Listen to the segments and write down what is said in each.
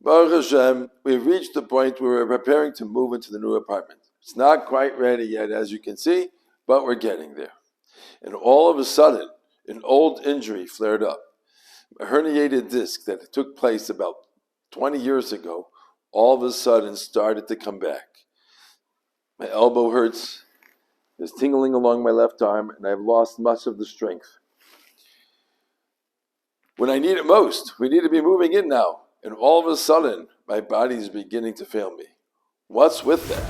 Baruch Hashem, we've reached the point where we're preparing to move into the new apartment. It's not quite ready yet, as you can see, but we're getting there. And all of a sudden, an old injury flared up. A herniated disc that took place about 20 years ago, all of a sudden started to come back. My elbow hurts, there's tingling along my left arm, and I've lost much of the strength. When I need it most, we need to be moving in now, and all of a sudden, my body is beginning to fail me. What's with that?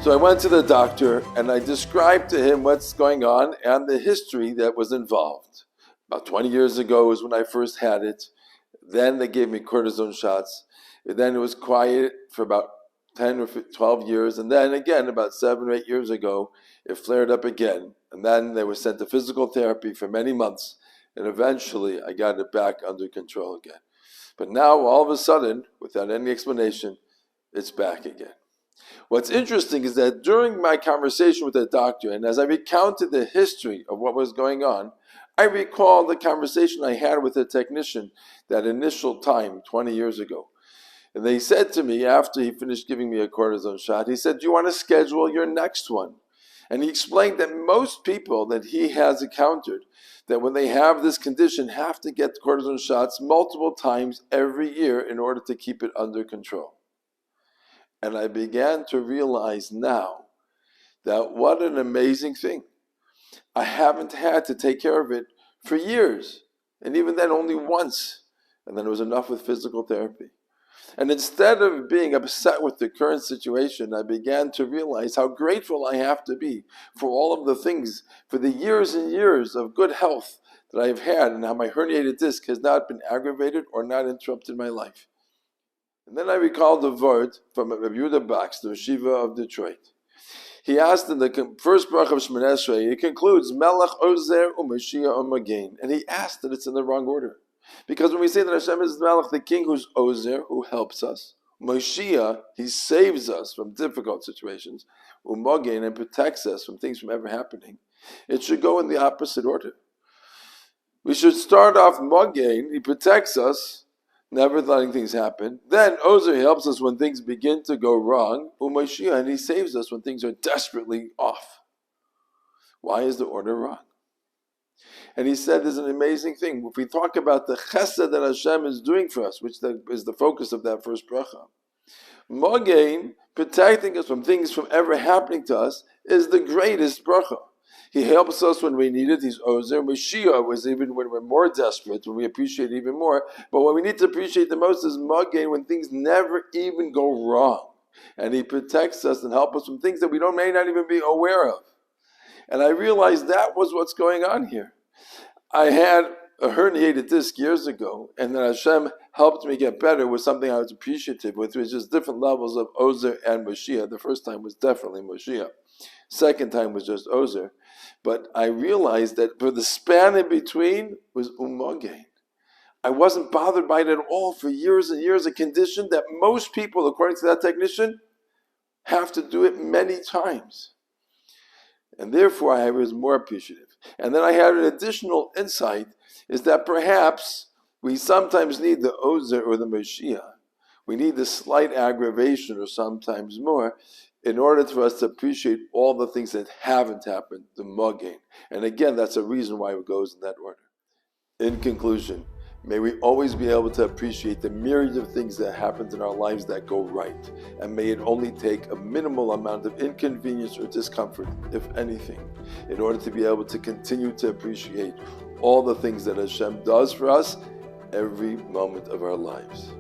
So I went to the doctor and I described to him what's going on and the history that was involved. About 20 years ago was when I first had it. Then they gave me cortisone shots. Then it was quiet for about 10 or 12 years. And then again, about 7 or 8 years ago, it flared up again. And then they were sent to physical therapy for many months. And eventually I got it back under control again. But now all of a sudden, without any explanation, it's back again. What's interesting is that during my conversation with the doctor, and as I recounted the history of what was going on, I recall the conversation I had with the technician that initial time 20 years ago. And they said to me after he finished giving me a cortisone shot, he said, "Do you want to schedule your next one?" And he explained that most people that he has encountered, that when they have this condition, have to get cortisone shots multiple times every year in order to keep it under control. And I began to realize now that what an amazing thing. I haven't had to take care of it for years. And even then only once. And then it was enough with physical therapy. And instead of being upset with the current situation, I began to realize how grateful I have to be for all of the things, for the years and years of good health that I've had, and how my herniated disc has not been aggravated or not interrupted my life. And then I recalled the word from Reb Yehuda Bakst, the Rosh Hayeshiva of Detroit. He asked in the first Bracha of Shmoneh Esrei, it concludes, Melech Ozer u'Mashiach u'Magen. And he asked that it's in the wrong order. Because when we say that Hashem is Melech, the King who's Ozer, who helps us, Mashiach, he saves us from difficult situations, u'Magen, and protects us from things from ever happening, it should go in the opposite order. We should start off Magen, he protects us, never letting things happen. Then Ozer helps us when things begin to go wrong. U'Mashiach, and he saves us when things are desperately off. Why is the order wrong? And he said there's an amazing thing. If we talk about the chesed that Hashem is doing for us, which is the focus of that first bracha, Magen, protecting us from things from ever happening to us, is the greatest bracha. He helps us when we need it. He's Ozer. Mashiach was even when we're more desperate, when we appreciate even more. But what we need to appreciate the most is Magen, when things never even go wrong. And he protects us and helps us from things that we may not even be aware of. And I realized that was what's going on here. I had a herniated disc years ago, and then Hashem helped me get better with something I was appreciative with, which is different levels of Ozer and Mashiach. The first time was definitely Mashiach. Second time was just Ozer. But I realized that for the span in between was U'Magen. I wasn't bothered by it at all for years and years, a condition that most people, according to that technician, have to do it many times. And therefore I was more appreciative. And then I had an additional insight, is that perhaps we sometimes need the Ozer or the Mashiach. We need the slight aggravation or sometimes more, in order for us to appreciate all the things that haven't happened, the Magen. And again, that's a reason why it goes in that order. In conclusion, may we always be able to appreciate the myriad of things that happen in our lives that go right. And may it only take a minimal amount of inconvenience or discomfort, if anything, in order to be able to continue to appreciate all the things that Hashem does for us every moment of our lives.